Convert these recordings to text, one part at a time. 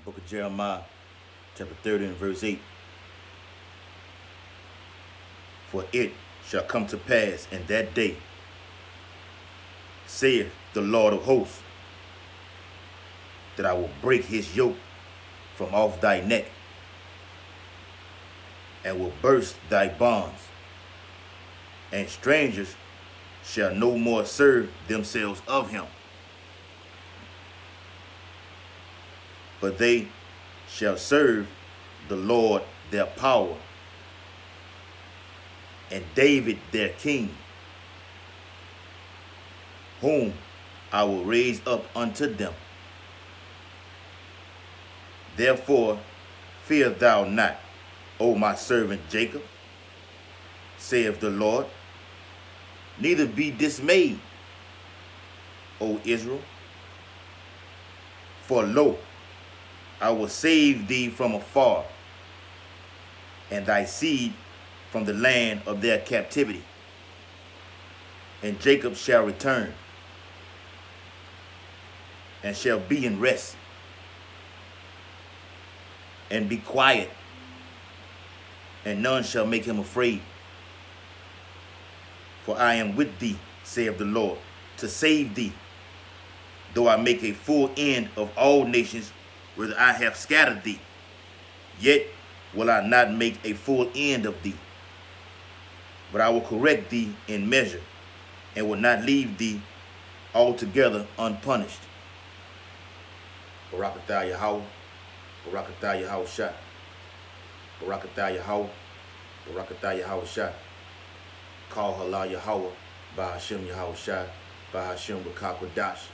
Book of Jeremiah, chapter 30 and verse 8. For it shall come to pass in that day, saith the Lord of hosts, that I will break his yoke from off thy neck, and will burst thy bonds, and strangers shall no more serve themselves of him, but they shall serve the Lord their power, and David their king, whom I will raise up unto them. Therefore fear thou not, O my servant Jacob, saith the Lord, neither be dismayed, O Israel. For lo, I will save thee from afar, and thy seed from the land of their captivity. And Jacob shall return, and shall be in rest, and be quiet, and none shall make him afraid. For I am with thee, saith the Lord, to save thee, though I make a full end of all nations, whither I have scattered thee. Yet will I not make a full end of thee, but I will correct thee in measure, and will not leave thee altogether unpunished. Barakatah Yahweh, Barakatah Yahweh Shah, Barakatah Yahweh, Barakatah Yahweh Shah. Call Halal Yahweh, by Hashem Yahweh Shah, by Hashem B'Kakwadash.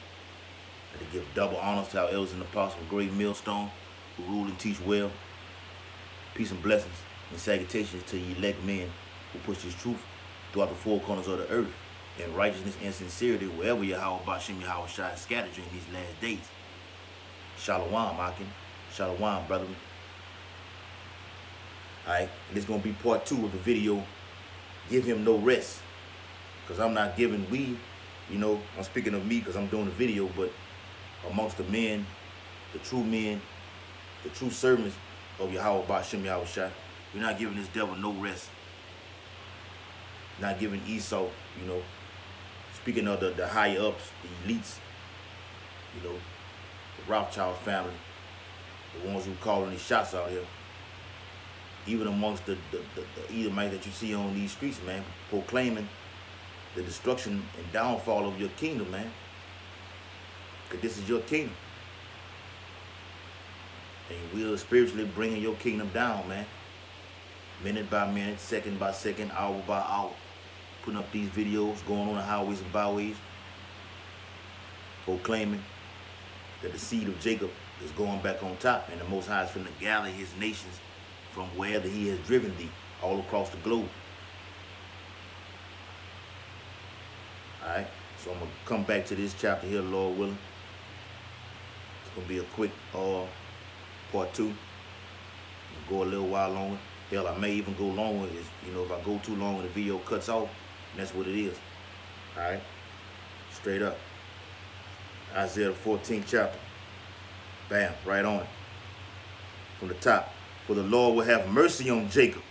And to give double honors to our elders and apostles of great millstone, who rule and teach well. Peace and blessings and salutations to ye elect men who push this truth throughout the four corners of the earth, in righteousness and sincerity, wherever Yahweh B'Shem Yahweh Shah is scattered during these last days. Shalom, Akin. Shalom, brethren. Alright, and it's going to be part 2 of the video, Give Him No Rest. Because I'm not giving I'm speaking of me because I'm doing the video, but amongst the men, the true servants of Yahweh B'Shem Yahweh Shah, we're not giving this devil no rest. Not giving Esau, speaking of the higher ups, the elites, the Rothschild family, the ones who calling these shots out here. Even amongst the Edomites that you see on these streets, man, proclaiming the destruction and downfall of your kingdom, man. Because this is your kingdom. And we're spiritually bringing your kingdom down, man. Minute by minute, second by second, hour by hour. Putting up these videos, going on the highways and byways, proclaiming that the seed of Jacob is going back on top, and the Most High is finna gather his nations from wherever he has driven thee, all across the globe. Alright, so I'm going to come back to this chapter here, Lord willing. It's going to be a quick part 2. Go a little while longer. Hell, I may even go longer. If I go too long and the video cuts off, that's what it is. Alright, straight up. Isaiah the 14th chapter. Bam, right on it. From the top. For the Lord will have mercy on Jacob.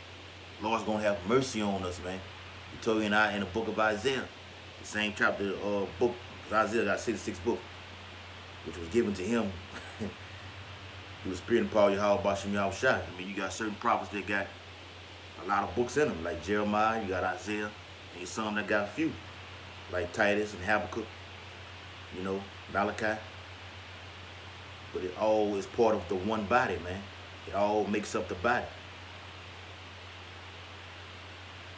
The Lord's going to have mercy on us, man. He told you in the book of Isaiah. The same chapter book. Isaiah got 66 books, which was given to him through the spirit and power of Yahweh B'Shem Yahweh Shah. You got certain prophets that got a lot of books in them, like Jeremiah, you got Isaiah, and you some that got a few, like Titus and Habakkuk, Malachi. But it all is part of the one body, man. It all makes up the body.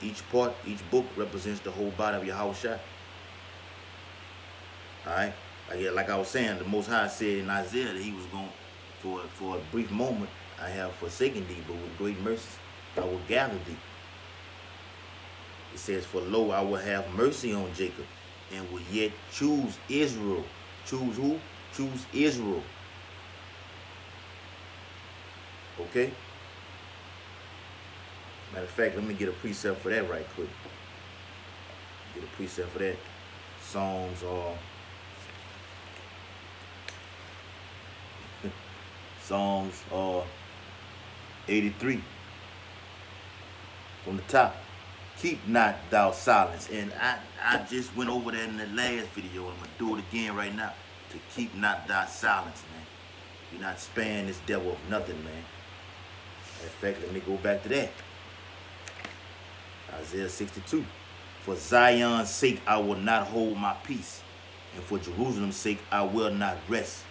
Each part, each book represents the whole body of Yahweh Shah. Alright? Like I was saying, the Most High said in Isaiah that he was going, for a brief moment, I have forsaken thee, but with great mercy I will gather thee. It says, for lo, I will have mercy on Jacob, and will yet choose Israel. Choose who? Choose Israel. Okay? Matter of fact, let me get a precept for that right quick. Get a precept for that. Psalms Psalms 83 from the top. Keep not thou silence. And I just went over that in the last video. I'm going to do it again right now. To keep not thy silence, man. You're not sparing this devil of nothing, man. In fact, let me go back to that. Isaiah 62. For Zion's sake I will not hold my peace, and for Jerusalem's sake I will not rest,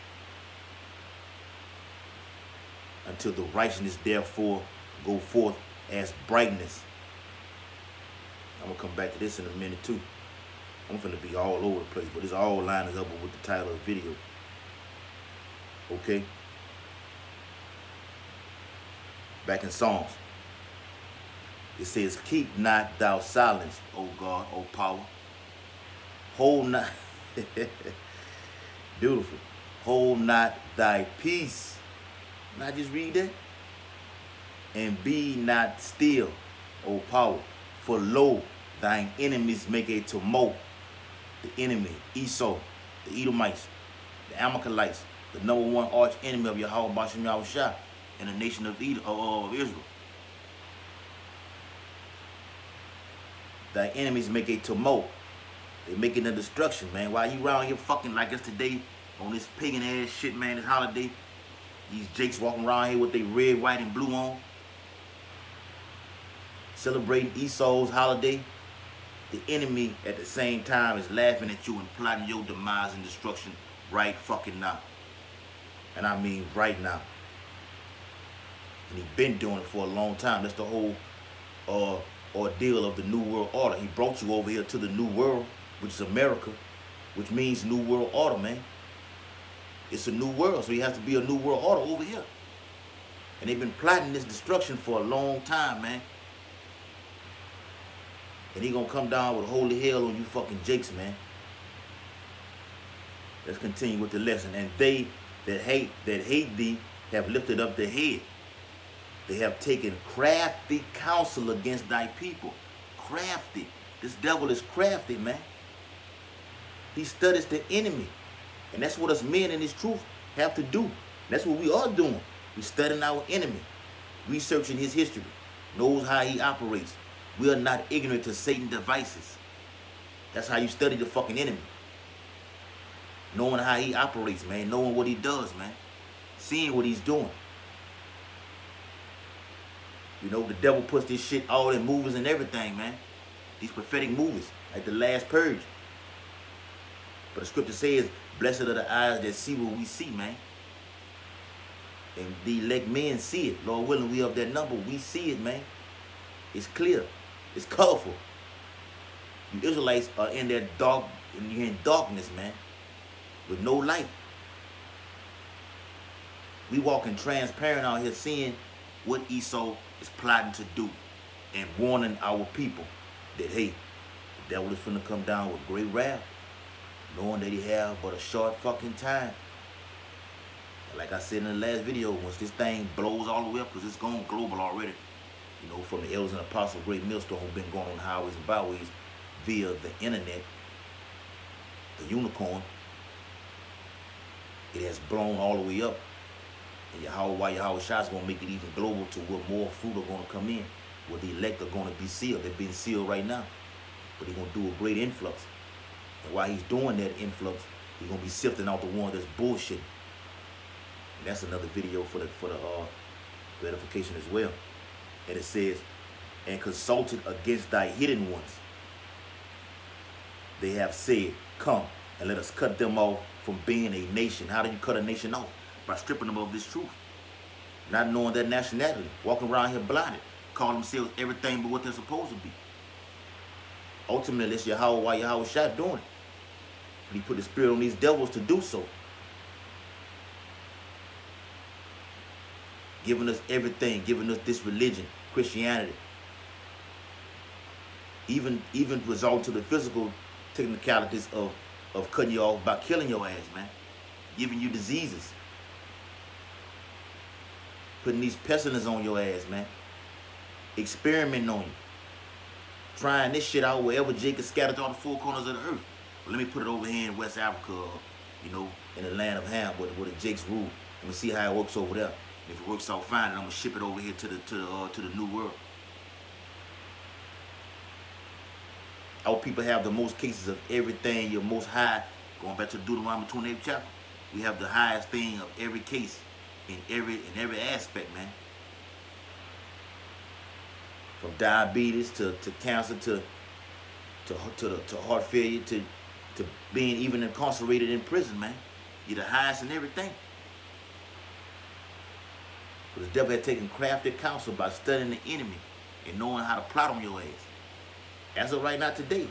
until the righteousness therefore go forth as brightness. I'm going to come back to this in a minute too. I'm finna be all over the place, but this all lines up with the title of the video. Okay? Back in Psalms. It says, keep not thou silence, O God, O power. Hold not, beautiful. Hold not thy peace. Now just read that. And be not still, O power. For lo, thine enemies make a tumult. The enemy, Esau, the Edomites, the Amalekites, the number one arch enemy of Yahweh Bashem Yahushua and the nation of Israel. Thy enemies make a tumult. They making a destruction, man. Why you around here fucking like us today on this pagan ass shit, man, this holiday? These jakes walking around here with their red, white, and blue on. Celebrating Esau's holiday. The enemy at the same time is laughing at you and plotting your demise and destruction right fucking now. And I mean right now. And he been doing it for a long time. That's the whole ordeal of the New World Order. He brought you over here to the New World, which is America, which means New World Order, man. It's a new world, so he has to be a New World Order over here. And they've been plotting this destruction for a long time, man. And he gonna come down with holy hell on you fucking jakes, man. Let's continue with the lesson. And they that hate thee have lifted up their head. They have taken crafty counsel against thy people. Crafty. This devil is crafty, man. He studies the enemy. And that's what us men in this truth have to do. That's what we are doing. We studying our enemy. Researching his history. Knows how he operates. We are not ignorant to Satan's devices. That's how you study the fucking enemy. Knowing how he operates, man. Knowing what he does, man. Seeing what he's doing. You know, the devil puts this shit all in movies and everything, man. These prophetic movies, like The Last Purge. But the scripture says, blessed are the eyes that see what we see, man. And the elect men see it. Lord willing, we of that number. We see it, man. It's clear. It's colorful. You Israelites are in that dark, and you're in darkness, man. With no light. We walking transparent out here seeing what Esau is plotting to do. And warning our people that, hey, the devil is finna come down with great wrath. Knowing that he have but a short fucking time. Like I said in the last video, once this thing blows all the way up, because it's going global already, you know, from the elders and apostles, great millstone who've been going on highways and byways via the internet, the unicorn, it has blown all the way up. And Yahweh Shah's going to make it even global to where more fruit are going to come in, where the elect are going to be sealed. They're being sealed right now. But he's going to do a great influx. And while he's doing that influx, he's going to be sifting out the one that's bullshitting. And that's another video for the edification as well. And it says, and consulted against thy hidden ones. They have said, come and let us cut them off from being a nation. How do you cut a nation off? By stripping them of this truth. Not knowing their nationality. Walking around here blinded. Calling themselves everything but what they're supposed to be. Ultimately, it's Yahweh Shah doing it. But he put the spirit on these devils to do so. Giving us everything. Giving us this religion. Christianity. Even resort to the physical technicalities of cutting you off by killing your ass, man. Giving you diseases. Putting these pestilence on your ass, man. Experimenting on you. Trying this shit out wherever Jacob scattered all the four corners of the earth. But let me put it over here in West Africa, you know, in the land of Ham, where the Jakes rule. I'm gonna see how it works over there. If it works out fine, then I'm gonna ship it over here to the new world. Our people have the most cases of everything. Your most high, going back to Deuteronomy 28th chapter, we have the highest thing of every case in every aspect, man. From diabetes to cancer to heart failure to being even incarcerated in prison, man. You're the highest in everything. But the devil had taken crafty counsel by studying the enemy and knowing how to plot on your ass. As of right now today,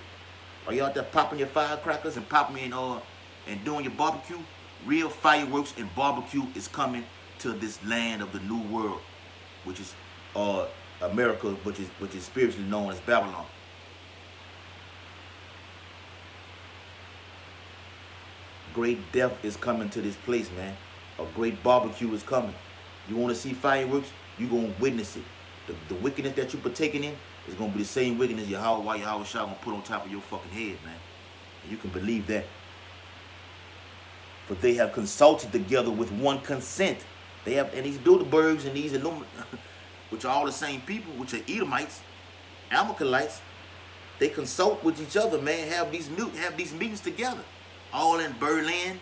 are you out there popping your firecrackers and popping and doing your barbecue? Real fireworks and barbecue is coming to this land of the new world, which is America, which is spiritually known as Babylon. Great death is coming to this place, man. A great barbecue is coming. You want to see fireworks? You're going to witness it. The wickedness that you're partaking in is going to be the same wickedness Yahweh Shah going to put on top of your fucking head, man. And you can believe that. For they have consulted together with one consent. They have, and these Bilderbergs and these which are all the same people, which are Edomites, Amalekites, they consult with each other, man. Have these meetings together, all in Berlin,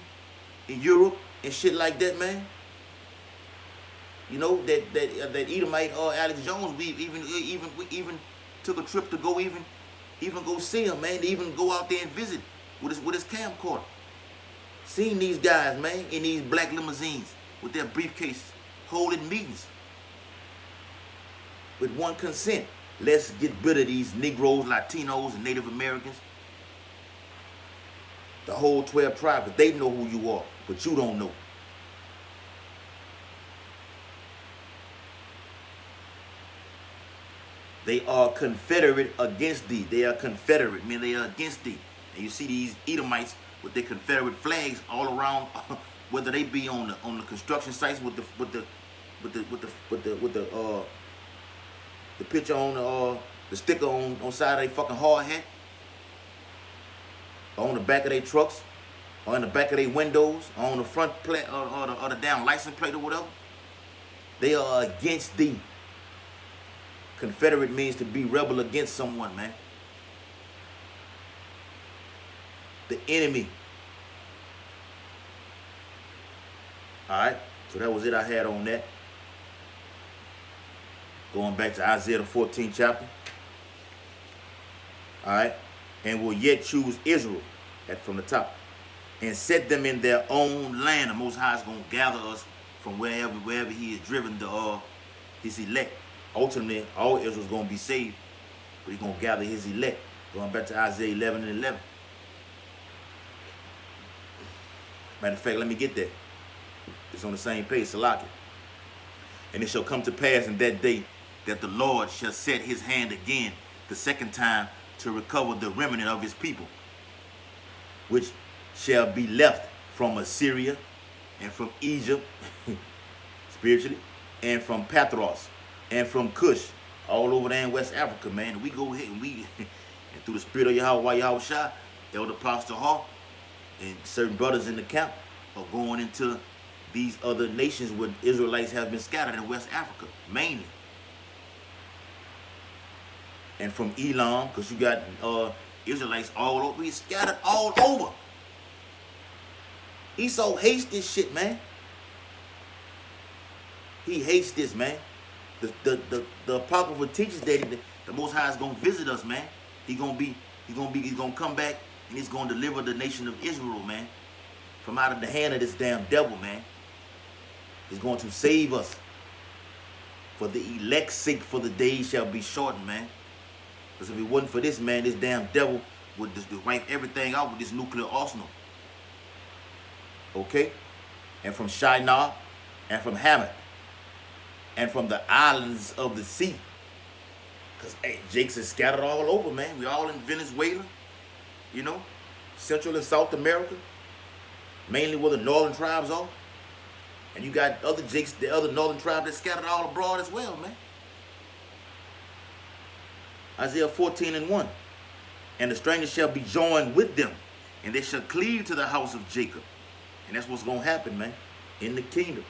in Europe, and shit like that, man. You know that Edomite Alex Jones, we even took a trip to go even go see him, man. To even go out there and visit with his camcorder. Seen these guys, man, in these black limousines with their briefcases, holding meetings with one consent. Let's get rid of these Negroes, Latinos, and Native Americans. The whole 12 tribes, they know who you are, but you don't know. They are confederate against thee. They are confederate, meaning they are against thee. And you see these Edomites with their Confederate flags all around, whether they be on the construction sites with the picture on the sticker on side of their fucking hard hat, or on the back of their trucks, or in the back of their windows, or on the front plate or the damn license plate or whatever. They are against thee. Confederate means to be rebel against someone, man. The enemy. Alright, so that was it I had on that. Going back to Isaiah the 14th chapter. Alright, and will yet choose Israel, from the top, and set them in their own land. The Most High is going to gather us from wherever he is driven his elect. Ultimately, all Israel's going to be saved, but he's going to gather his elect. Going back to Isaiah 11 and 11. Matter of fact, let me get there. It's on the same page, Salaki. And it shall come to pass in that day that the Lord shall set his hand again the second time to recover the remnant of his people, which shall be left from Assyria and from Egypt, spiritually, and from Pathros, and from Cush, all over there in West Africa, man. And we go ahead and and through the spirit of Yahweh Shah, Elder Pastor Hall, and certain brothers in the camp are going into these other nations where Israelites have been scattered in West Africa, mainly. And from Elam, because you got Israelites all over, we scattered all over. Esau hates this shit, man. He hates this, man. The Apocrypha teaches that the Most High is gonna visit us, man. He's gonna come back and he's gonna deliver the nation of Israel, man, from out of the hand of this damn devil, man. He's going to save us. For the elect's sake, for the days shall be shortened, man. Because if it wasn't for this, man, this damn devil would just wipe everything out with this nuclear arsenal. Okay? And from Shinar, and from Hamath, and from the islands of the sea. Because, hey, Jake's is scattered all over, man. We all in Venezuela, you know, Central and South America, mainly where the northern tribes are. And you got other Jakes, the other northern tribes that scattered all abroad as well, man. Isaiah 14 and 1. And the stranger shall be joined with them, and they shall cleave to the house of Jacob. And that's what's going to happen, man, in the kingdom.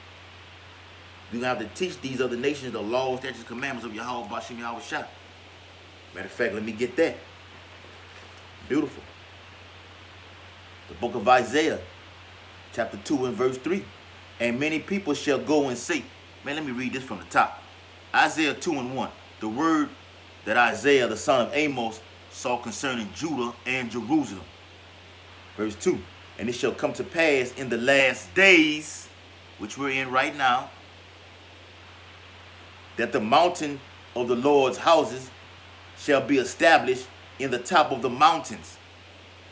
You're going to have to teach these other nations the laws, statutes, commandments of Yahweh Bashim Yahweh Shah. Matter of fact, let me get that. Beautiful. The book of Isaiah, chapter 2 and verse 3. And many people shall go and say, man, let me read this from the top. Isaiah 2 and 1. The word that Isaiah, the son of Amos, saw concerning Judah and Jerusalem. Verse 2. And it shall come to pass in the last days, which we're in right now, that the mountain of the Lord's houses shall be established in the top of the mountains.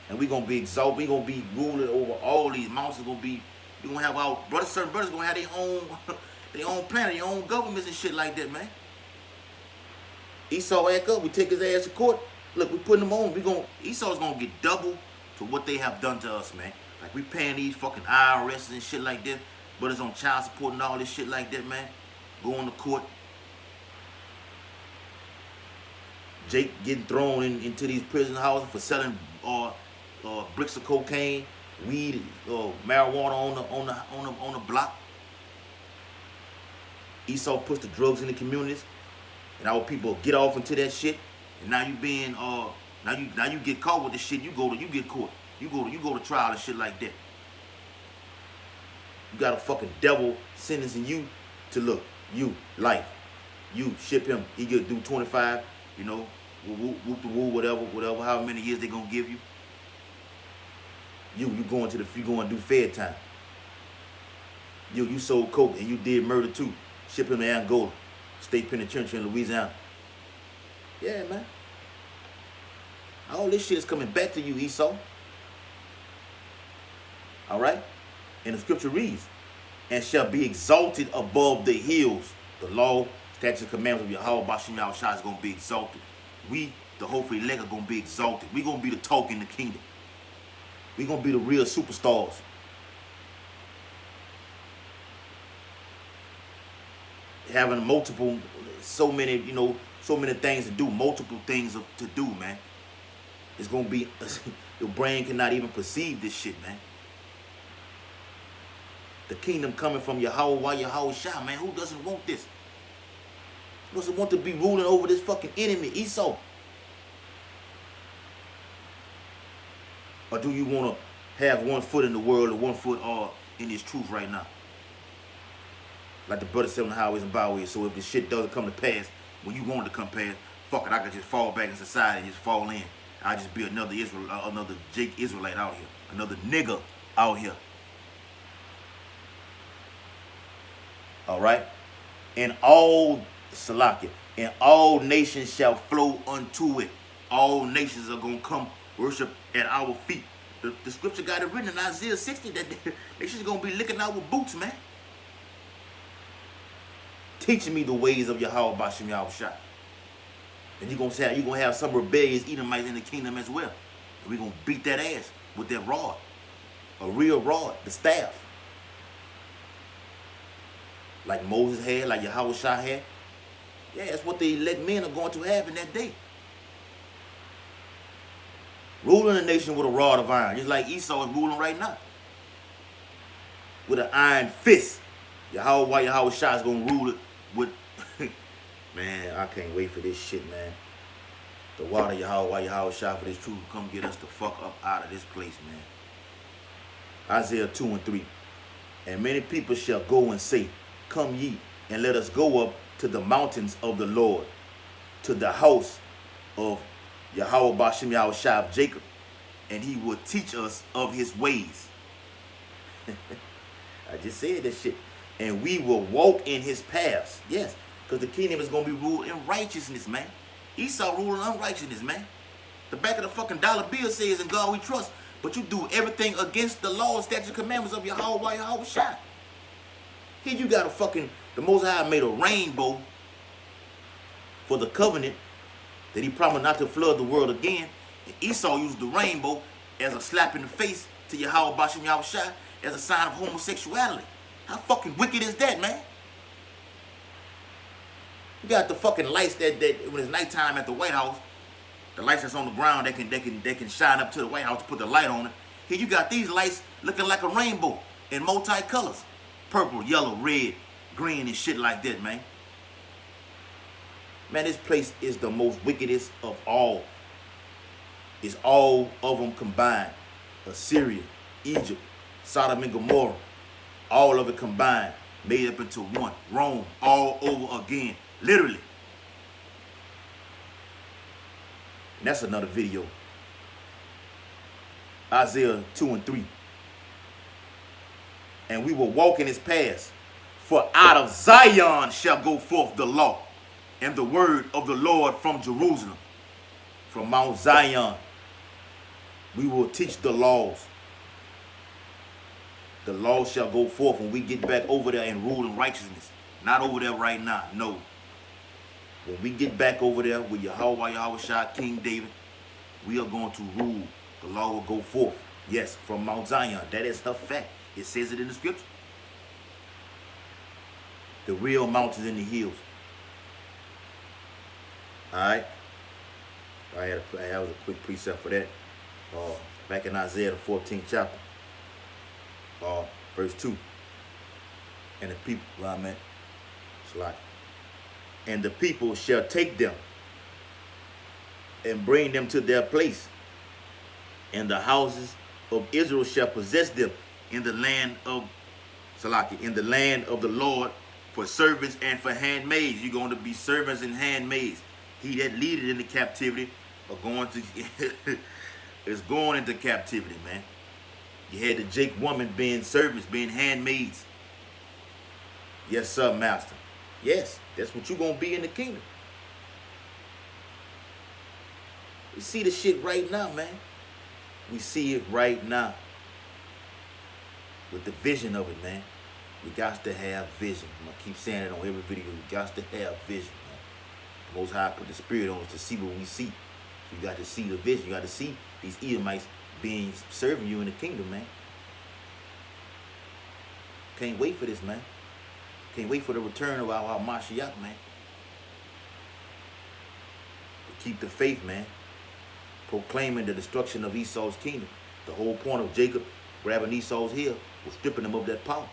And we're going to be exalted. We're going to be ruling over all these mountains. We're going to have our brothers, certain brothers going to have their own planet, their own governments and shit like that, man. Esau act up. We take his ass to court. Look, we putting them on. Esau's going to get double for what they have done to us, man. Like, we paying these fucking IRS and shit like that. Brothers on child support and all this shit like that, man. Going to court. Jake getting thrown into these prison houses for selling bricks of cocaine, weed, marijuana on the block. Esau pushed the drugs in the communities, and our people get off into that shit. And now you being now you get caught with this shit. You get caught. You go to trial and shit like that. You got a fucking devil sentencing you to look, you life. You ship him. He get do 25. You know, whoop the woo, whatever. How many years they gonna give you? You going to do Fed time. You sold coke and you did murder too. Ship him to Angola, state penitentiary in Louisiana. Yeah, man. All this shit is coming back to you, Esau. All right? And the scripture reads, and shall be exalted above the hills. The law, statutes, and commandments of Yahweh Bashim Yahweh Shah is going to be exalted. We, the hopefully elect, are going to be exalted. We're going to be the talk in the kingdom. We're going to be the real superstars. Having so many things to do, multiple things to do, man. It's going to be, your brain cannot even perceive this shit, man. The kingdom coming from Yahweh Shah, man. Who doesn't want this? Who doesn't want to be ruling over this fucking enemy, Esau? Or do you want to have one foot in the world and one foot in this truth right now? Like the brother said on the highways and byways. So if this shit doesn't come to pass, when you want it to come past, fuck it, I could just fall back in society and just fall in. I'll just be another Jake Israelite out here. Another nigga out here. All right? And all nations shall flow unto it. All nations are going to come worship at our feet. The scripture got it written in Isaiah 60 that they should going to be licking our boots, man. Teaching me the ways of Yahweh Bashim Yahweh Shah. And you're going to have some rebellious Edomites in the kingdom as well. And we're going to beat that ass with that rod. A real rod, the staff. Like Moses had, like Yahweh Shah had. Yeah, that's what the elect men are going to have in that day. Ruling a nation with a rod of iron, just like Esau is ruling right now. With an iron fist. Yahweh Shah is going to rule it with... Man, I can't wait for this shit, man. The water Yahweh Shah for this truth come get us the fuck up out of this place, man. Isaiah 2 and 3. And many people shall go and say, come ye, and let us go up to the mountains of the Lord, to the house of Yahweh Bashim Yahweh Shah of Jacob, and he will teach us of his ways. I just said that shit. And we will walk in his paths. Yes, because the kingdom is going to be ruled in righteousness, man. Esau ruling unrighteousness, man. The back of the fucking dollar bill says, in God we trust. But you do everything against the law and statute commandments of Yahweh Shah. Here you got the Most High made a rainbow for the covenant that he promised not to flood the world again. And Esau used the rainbow as a slap in the face to Yahweh Bashim Yahweh Shah as a sign of homosexuality. How fucking wicked is that, man? You got the fucking lights that when it's nighttime at the White House, the lights that's on the ground, they can shine up to the White House to put the light on it. Here you got these lights looking like a rainbow in multi-colors. Purple, yellow, red, green and shit like that, man. Man, this place is the most wickedest of all. It's all of them combined. Assyria, Egypt, Sodom and Gomorrah, all of it combined, made up into one. Rome, all over again, literally. And that's another video. Isaiah 2 and 3. And we will walk in his paths, for out of Zion shall go forth the law and the word of the Lord from Jerusalem. From Mount Zion, we will teach the laws. The law shall go forth when we get back over there and rule in righteousness. Not over there right now, no. When we get back over there with Yahweh, King David, we are going to rule. The law will go forth. Yes, from Mount Zion. That is a fact. It says it in the scripture. The real mountains in the hills. Alright. That was a quick precept for that. Back in Isaiah, the 14th chapter. Verse 2. And the people, well, I meant, it's like, and the people shall take them and bring them to their place. And the houses of Israel shall possess them in the land of Salaki, in the land of the Lord, for servants and for handmaids. You're going to be servants and handmaids. He that leadeth into captivity are going to is going into captivity, man. You had the Jake woman being servants, being handmaids. Yes, sir, master. Yes, that's what you're going to be in the kingdom. We see the shit right now, man. We see it right now. With the vision of it, man. We got to have vision. I'm going to keep saying it on every video. We got to have vision, man. The Most High put the Spirit on us to see what we see. You got to see the vision. You got to see these Edomites being serving you in the kingdom, man. Can't wait for this, man. Can't wait for the return of our Mashiach, man. To keep the faith, man. Proclaiming the destruction of Esau's kingdom. The whole point of Jacob grabbing Esau's heel was stripping him of that power.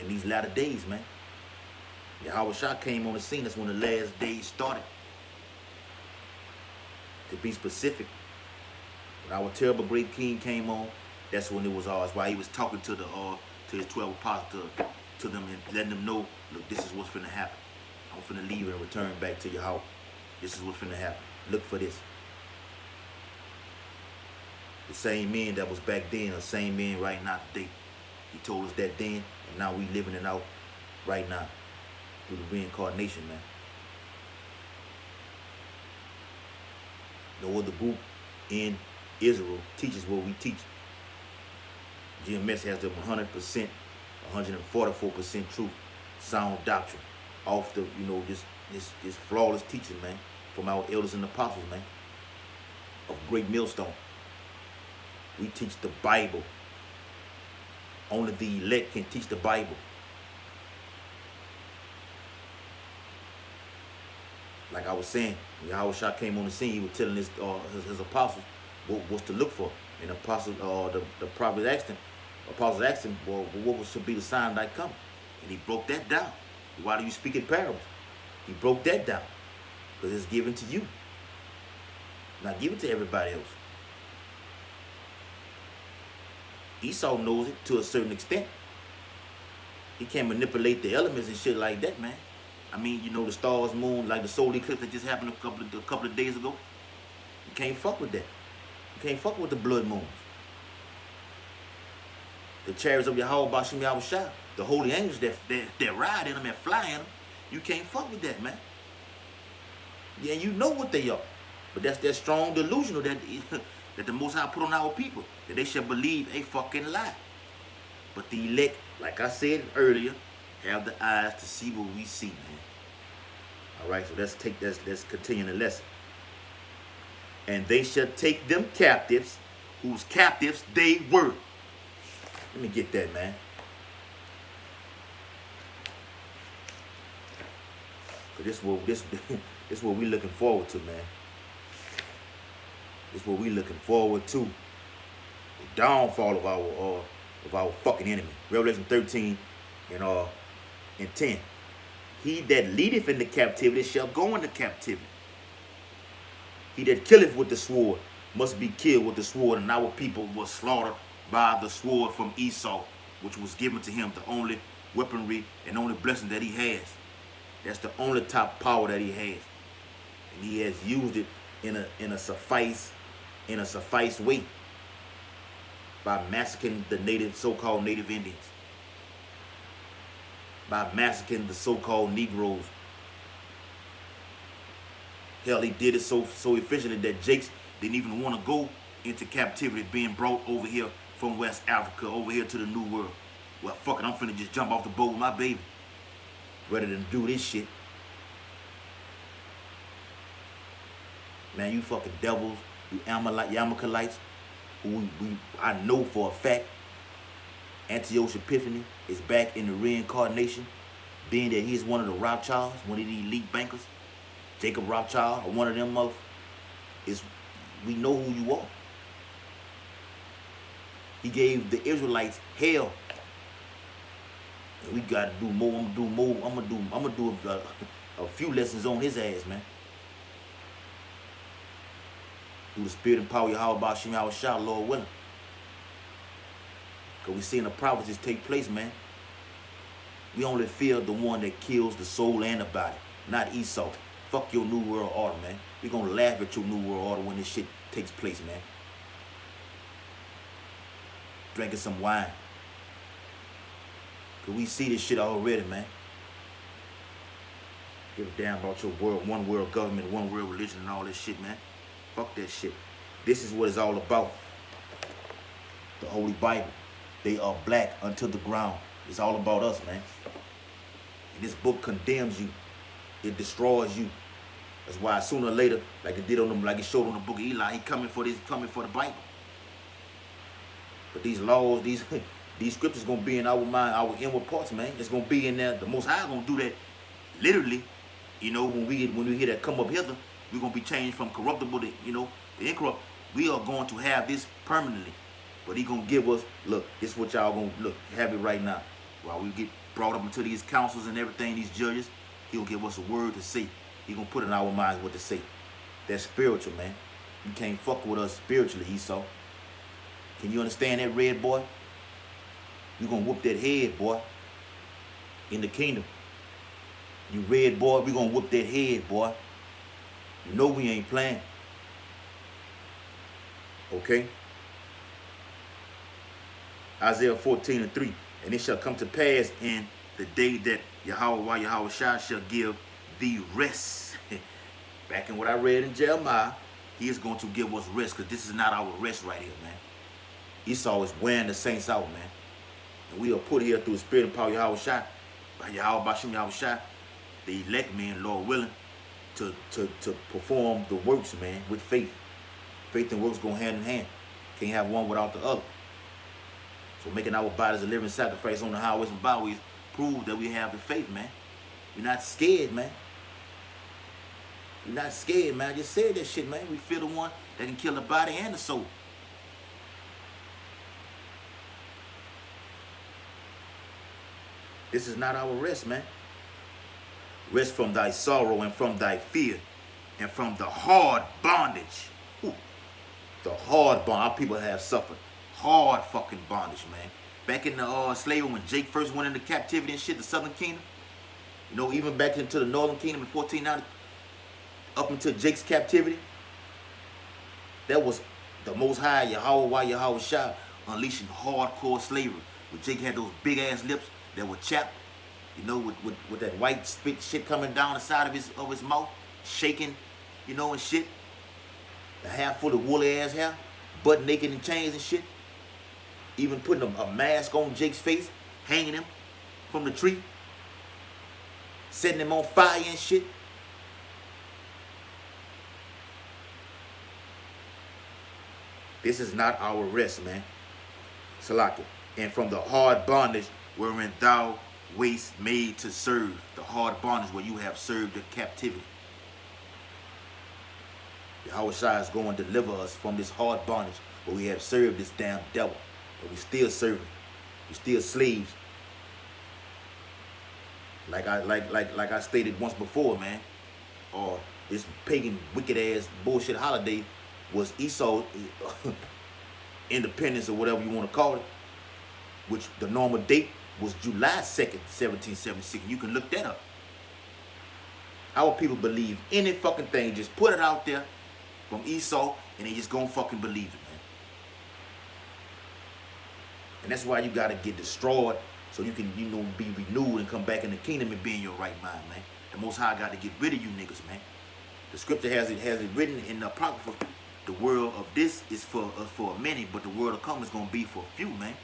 In these latter days, man. Yahweh Shah came on the scene. That's when the last days started. To be specific, when our terrible great king came on, that's when it was all. That's why he was talking to the to his 12 apostles, to them, and letting them know, look, this is what's finna happen. I'm finna leave and return back to Yahweh. This is what's finna happen. Look for this. The same man that was back then, the same man right now today. He told us that then, and now we living it out right now through the reincarnation, man. No other group in Israel teaches what we teach. GMS has the 100%, 144% truth, sound doctrine, off the, you know, this flawless teaching, man, from our elders and apostles, man, of Great Millstone. We teach the Bible. Only the elect can teach the Bible. Like I was saying, when Yahweh Shah came on the scene, he was telling his apostles what's to look for. And the prophet asked him, apostles asked him, well, what should be the sign that come? And he broke that down. Why do you speak in parables? He broke that down. Because it's given to you. Not given to everybody else. Esau knows it to a certain extent. He can't manipulate the elements and shit like that, man. I mean, you know, the stars, moon, like the solar eclipse that just happened a couple of days ago. You can't fuck with that. You can't fuck with the blood moons. The chariots of Yahweh Bashim Yahweh Shah, the holy angels that ride in them and fly in them, you can't fuck with that, man. Yeah, you know what they are. But that's that strong delusional that the Most High put on our people, that they shall believe a fucking lie. But the elect, like I said earlier, have the eyes to see what we see, man. All right, so let's continue the lesson. And they shall take them captives, whose captives they were. Let me get that, man. Cause this what we looking forward to, man. This what we looking forward to. The downfall of our fucking enemy. Revelation 13 and And 10. He that leadeth into captivity shall go into captivity. He that killeth with the sword must be killed with the sword, and our people were slaughtered by the sword from Esau, which was given to him, the only weaponry and only blessing that he has. That's the only top power that he has. And he has used it in a suffice way by massacring the so-called native Indians, by massacring the so-called Negroes. Hell, he did it so efficiently that Jakes didn't even want to go into captivity, being brought over here from West Africa, over here to the New World. Well, fuck it, I'm finna just jump off the boat with my baby, rather than do this shit. Man, you fucking devils, you Amalekites, who I know for a fact Antiochus Epiphanes is back in the reincarnation, being that he's one of the Rothschilds, one of the elite bankers. Jacob Rothschild, or one of them we know who you are. He gave the Israelites hell. And we gotta do more. I'm gonna do a few lessons on his ass, man. Through the spirit and power of Yahweh Bashim Yahweh, Lord willing. Because we seeing the prophecies take place, man. We only fear the one that kills the soul and the body, not Esau. Fuck your New World Order, man. We gonna laugh at your New World Order when this shit takes place, man. Drinking some wine. Cause we see this shit already, man. Give a damn about your one world government, one world religion and all this shit, man. Fuck that shit. This is what it's all about. The Holy Bible. They are black unto the ground. It's all about us, man. And this book condemns you. It destroys you. That's why sooner or later, like it did on them, like it showed on the book of Eli, he coming for the Bible. But these laws, these scriptures gonna be in our mind, our inward parts, man. It's gonna be in there. The Most High gonna do that, literally. You know, when we hear that come up hither, we're gonna be changed from corruptible to, the incorrupt. We are going to have this permanently. But he gonna give us, look, this is what y'all gonna look, have it right now. While we get brought up into these councils and everything, these judges, he gonna give us a word to say. He gonna put in our minds what to say. That's spiritual, man. You can't fuck with us spiritually, Esau. Can you understand that, red boy? You gonna whoop that head, boy, in the kingdom. You red boy, we gonna whoop that head, boy. You know we ain't playing. Okay? Isaiah 14:3. And it shall come to pass in the day that Yahweh shall give thee rest. Back in what I read in Jeremiah, he is going to give us rest, because this is not our rest right here, man. Esau is wearing the saints out, man. And we are put here through the spirit and power of Yahweh by Yahweh Bashim Yahweh, the elect man, Lord willing, to perform the works, man, with faith. Faith and works go hand in hand. Can't have one without the other. So making our bodies a living sacrifice on the highways and byways prove that we have the faith, man. We're not scared, man. We're not scared, man. I just said that shit, man. We fear the one that can kill the body and the soul. This is not our rest, man. Rest from thy sorrow and from thy fear and from the hard bondage. Ooh. The hard bond. Our people have suffered hard fucking bondage, man. Back in the slavery, when Jake first went into captivity and shit, the Southern Kingdom. You know, even back into the Northern Kingdom in 1490, up until Jake's captivity, that was the Most High, Yahweh Shah, unleashing hardcore slavery. Where Jake had those big ass lips that were chapped, you know, with that white spit shit coming down the side of his mouth, shaking, you know, and shit. The half full of woolly ass hair, butt naked in chains and shit. Even putting a mask on Jake's face, hanging him from the tree, setting him on fire and shit. This is not our rest, man. Salaki. And from the hard bondage wherein thou wast made to serve. The hard bondage where you have served your captivity. Yahweh Shai is going to deliver us from this hard bondage where we have served this damn devil. But we still serving. We still slaves. Like I stated once before, man. Or this pagan wicked ass bullshit holiday was Esau independence or whatever you want to call it, which the normal date was July 2nd, 1776. You can look that up. Our people believe any fucking thing. Just put it out there from Esau and they just gonna fucking believe it, man. And that's why you gotta get destroyed so you can, be renewed and come back in the kingdom and be in your right mind, man. The Most High got to get rid of you niggas, man. The scripture has it written in the Apocrypha. The world of this is for many, but the world to come is gonna be for a few, man.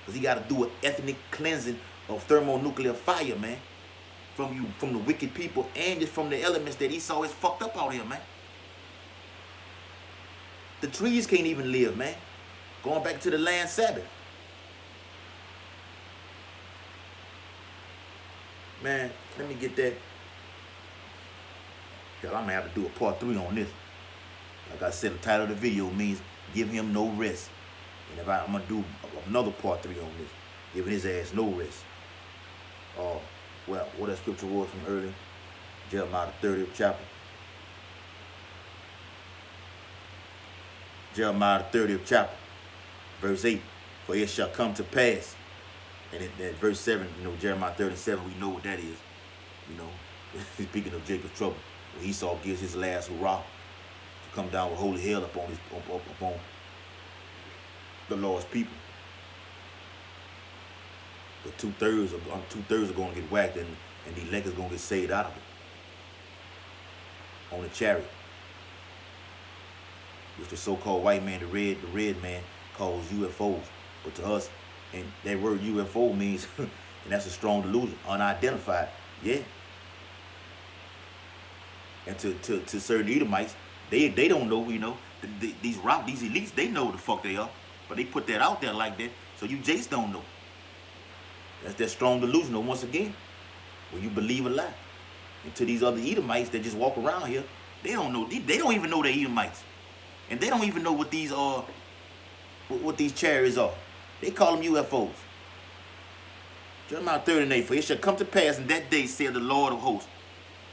Because he got to do an ethnic cleansing of thermonuclear fire, man. From the wicked people and just from the elements that Esau is fucked up out here, man. The trees can't even live, man. Going back to the land Sabbath. Man, let me get that. Hell, I'm going to have to do a part 3 on this. Like I said, the title of the video means give him no rest. And if I'm going to do another part 3 on this, giving his ass no rest. Well, what that scripture was from earlier, Jeremiah the 30th chapter. Jeremiah the 30th chapter, verse 8. For it shall come to pass. And at verse 7, Jeremiah 37, we know what that is. Speaking of Jacob's trouble, when Esau gives his last hurrah to come down with holy hell upon the Lord's people. But two-thirds are going to get whacked, and the elect is going to get saved out of it. On the chariot. Which the so-called white man, the red man, calls UFOs. But to us, and that word UFO means, and that's a strong delusion, unidentified. Yeah. And to certain Edomites, they don't know, these elites, they know what the fuck they are. But they put that out there like that, so you just don't know. That's that strong delusion, once again, when you believe a lie. And to these other Edomites that just walk around here, they don't know. They don't even know they're Edomites. And they don't even know what these chariots are. They call them UFOs. Jeremiah 30:8, for it shall come to pass in that day, said the Lord of hosts.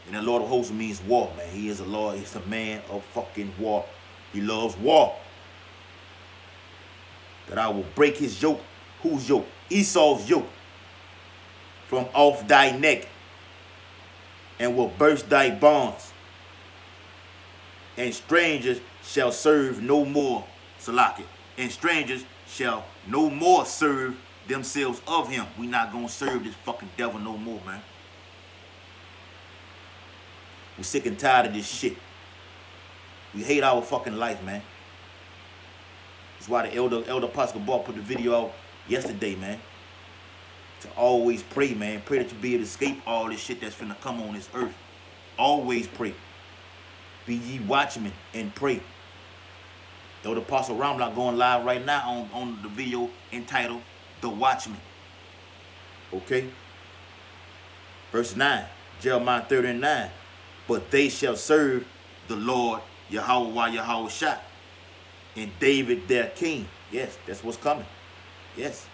And the Lord of hosts means war, man. He is a Lord. He's a man of fucking war. He loves war. That I will break his yoke. Whose yoke? Esau's yoke. From off thy neck. And will burst thy bonds. And strangers shall serve no more. Salaki. And strangers shall no more serve themselves of him. We not gonna serve this fucking devil no more, man. We sick and tired of this shit. We hate our fucking life, man. That's why the elder Pascal Ball put the video out yesterday, man. To always pray, man. Pray that you be able to escape all this shit that's finna come on this earth. Always pray. Be ye watchmen and pray. Elder Apostle Ramlock going live right now on the video entitled The Watchman. Okay? Verse 9. Jeremiah 30:9. But they shall serve the Lord Yahweh Yahushua and David their king. Yes, that's what's coming. Yes.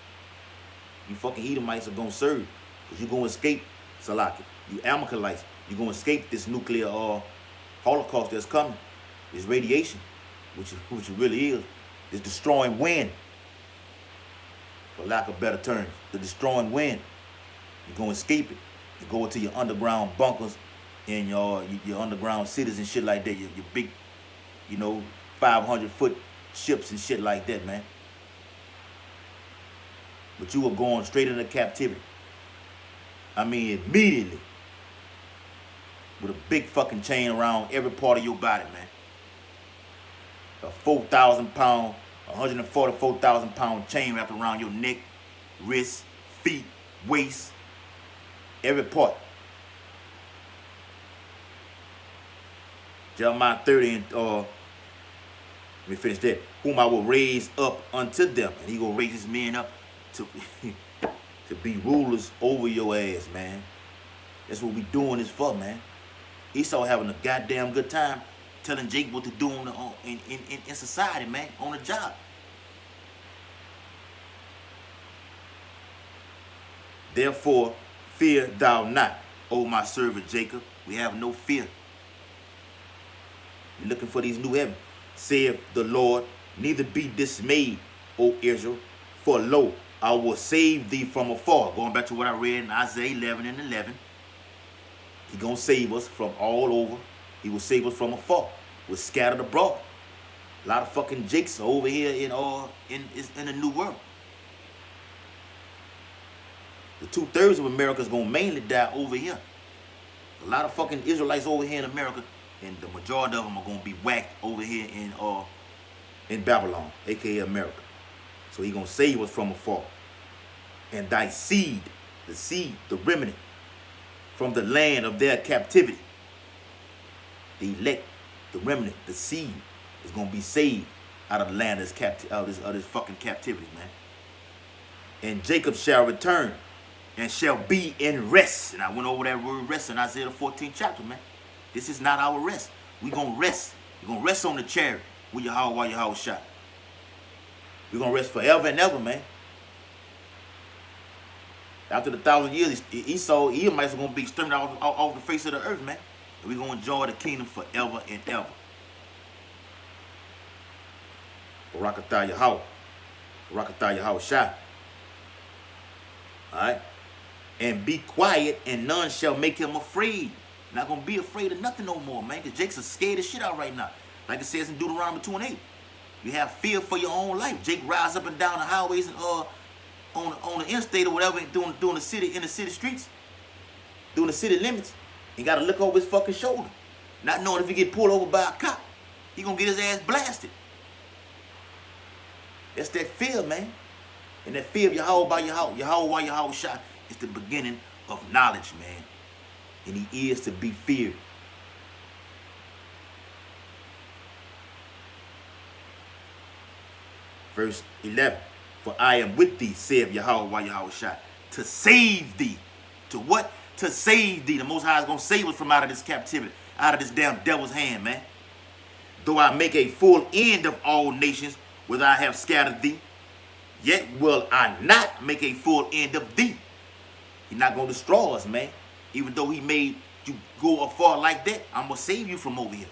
You fucking Edomites are going to serve. Because you're going to escape, Salaki. You Amalekites, you're going to escape this nuclear holocaust that's coming. This radiation, which it really is. This destroying wind. For lack of better terms. The destroying wind. You're going to escape it. You go into your underground bunkers and your underground cities and shit like that. Your big, 500-foot ships and shit like that, man. But you were going straight into captivity. I mean, immediately. With a big fucking chain around every part of your body, man. A 4,000-pound, 144,000-pound chain wrapped around your neck, wrists, feet, waist, every part. Jeremiah 30, let me finish that. Whom I will raise up unto them. And he gonna raise his men up to be rulers over your ass, man. That's what we doing this for, man. Esau having a goddamn good time telling Jake what to do in society, man, on the job. Therefore, fear thou not, O my servant Jacob. We have no fear. We're looking for these new heavens. Saith the Lord, neither be dismayed, O Israel, for lo, I will save thee from afar. Going back to what I read in Isaiah 11 and 11. He's going to save us from all over. He will save us from afar. We're scattered abroad. A lot of fucking jakes are over here in the new world. The 2/3 of America is going to mainly die over here. A lot of fucking Israelites over here in America, and the majority of them are going to be whacked over here in Babylon, aka America. So he's going to save us from afar. And thy seed, the remnant, from the land of their captivity. The elect, the remnant, the seed is going to be saved out of the land of this fucking captivity, man. And Jacob shall return and shall be in rest. And I went over that word rest in Isaiah the 14th chapter, man. This is not our rest. We're going to rest. We're going to rest on the chariot with Yahweh while Yahweh shot. We're going to rest forever and ever, man. After the 1,000 years, Edomites are going to be exterminated off the face of the earth, man. And we're going to enjoy the kingdom forever and ever. Barakatah Yahweh. Barakatah Yahweh Shah. Alright? And be quiet, and none shall make him afraid. Not going to be afraid of nothing no more, man. Because Jake's scared as shit out right now. Like it says in Deuteronomy 2:8. You have fear for your own life. Jake rides up and down the highways and on the interstate or whatever, doing the city, in the city streets, doing the city limits. He got to look over his fucking shoulder, not knowing if he get pulled over by a cop, he gonna get his ass blasted. That's that fear, man. And that fear of Yahweh by Yahweh shot is the beginning of knowledge, man. And he is to be feared. Verse 11. For I am with thee, saith Yahweh while Yahweh shot, to save thee. To what? To save thee. The Most High is going to save us from out of this captivity, out of this damn devil's hand, man. Though I make a full end of all nations, whether I have scattered thee, yet will I not make a full end of thee. He's not going to destroy us, man. Even though he made you go afar like that, I'm going to save you from over here.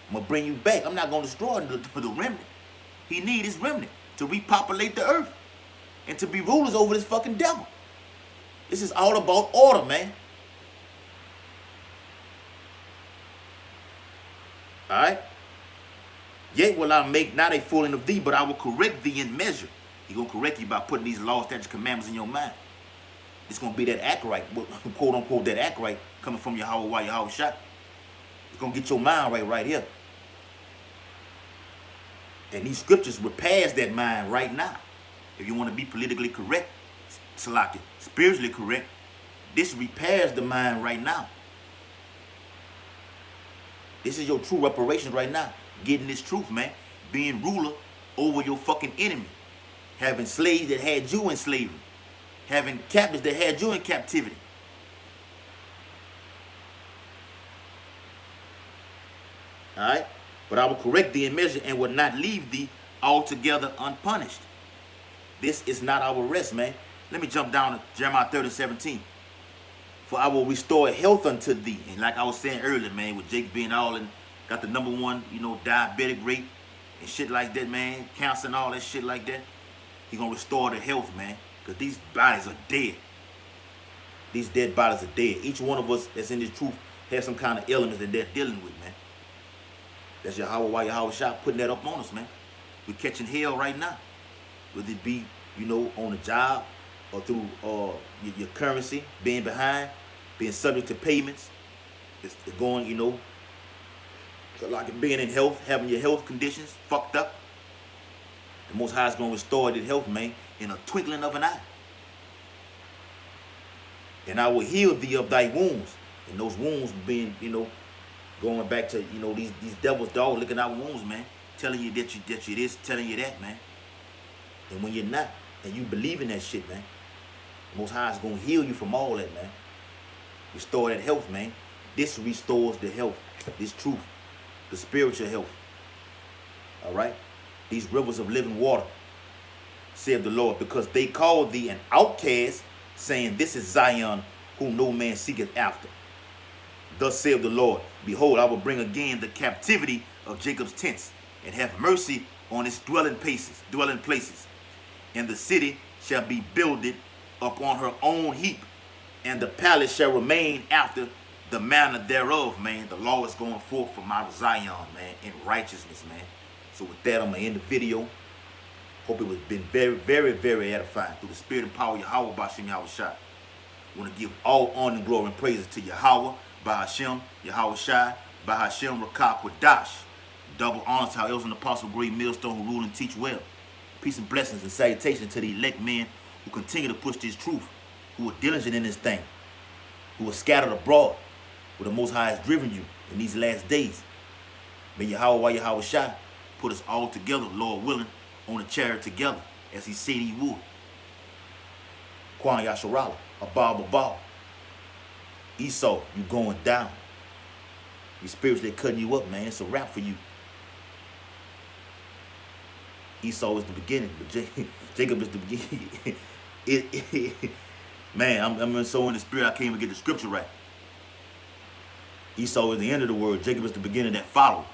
I'm going to bring you back. I'm not going to destroy the remnant. He needs his remnant to repopulate the earth and to be rulers over this fucking devil. This is all about order, man. Alright? Yet will I make not a full end of thee, but I will correct thee in measure. He's going to correct you by putting these laws, statutes, commandments in your mind. It's going to be that act right, quote unquote, that act right coming from Yahweh while Yahweh shot. It's going to get your mind right here. And these scriptures repairs that mind right now. If you want to be politically correct, Salaki, spiritually correct, this repairs the mind right now. This is your true reparation right now. Getting this truth, man. Being ruler over your fucking enemy. Having slaves that had you in slavery. Having captives that had you in captivity. Alright? But I will correct thee in measure and will not leave thee altogether unpunished. This is not our rest, man. Let me jump down to Jeremiah 30:17. For I will restore health unto thee. And like I was saying earlier, man, with Jake being all in, got the #1, diabetic rate and shit like that, man. Cancer and all that shit like that. He gonna restore the health, man. Because these bodies are dead. These dead bodies are dead. Each one of us that's in this truth has some kind of elements that they're dealing with, man. That's Yahweh while Yahweh shot putting that up on us, man. We're catching hell right now. Whether it be, on the job or through your currency, being behind, being subject to payments. It's going, like being in health, having your health conditions fucked up. The Most High is going to restore that health, man, in a twinkling of an eye. And I will heal thee of thy wounds. And those wounds being, going back to, these devils, dog, looking at wounds, man. Telling you that you this, telling you that, man. And when you're not, and you believe in that shit, man, the Most High is going to heal you from all that, man. Restore that health, man. This restores the health, this truth, the spiritual health. All right? These rivers of living water, saith the Lord, because they called thee an outcast, saying, This is Zion, whom no man seeketh after. Thus saith the Lord, Behold, I will bring again the captivity of Jacob's tents, and have mercy on its dwelling places. And the city shall be builded upon her own heap, and the palace shall remain after the manner thereof, man. The law is going forth from Mount Zion, man, in righteousness, man. So with that, I'm going to end the video. Hope it was been very, very, very edifying. Through the spirit and power of Yahweh, Ba'ashem Yahushua. I want to give all honor and glory and praises to Yahweh, Ba'ashem Yahushua, Ba'ashem Rakah Quadash. Double honor to our elders and apostle, great millstone who rule and teach well. Peace and blessings and salutations to the elect men who continue to push this truth, who are diligent in this thing, who are scattered abroad, where the Most High has driven you in these last days. May Yahweh Yahushua put us all together, Lord willing, on a chariot together, as he said he would. Kwan Yasharala, Abal. Esau, you going down. Your spiritually cutting you up, man. It's a wrap for you. Esau is the beginning, but Jacob is the beginning. Man, I'm so in the spirit, I can't even get the scripture right. Esau is the end of the word. Jacob is the beginning that followed.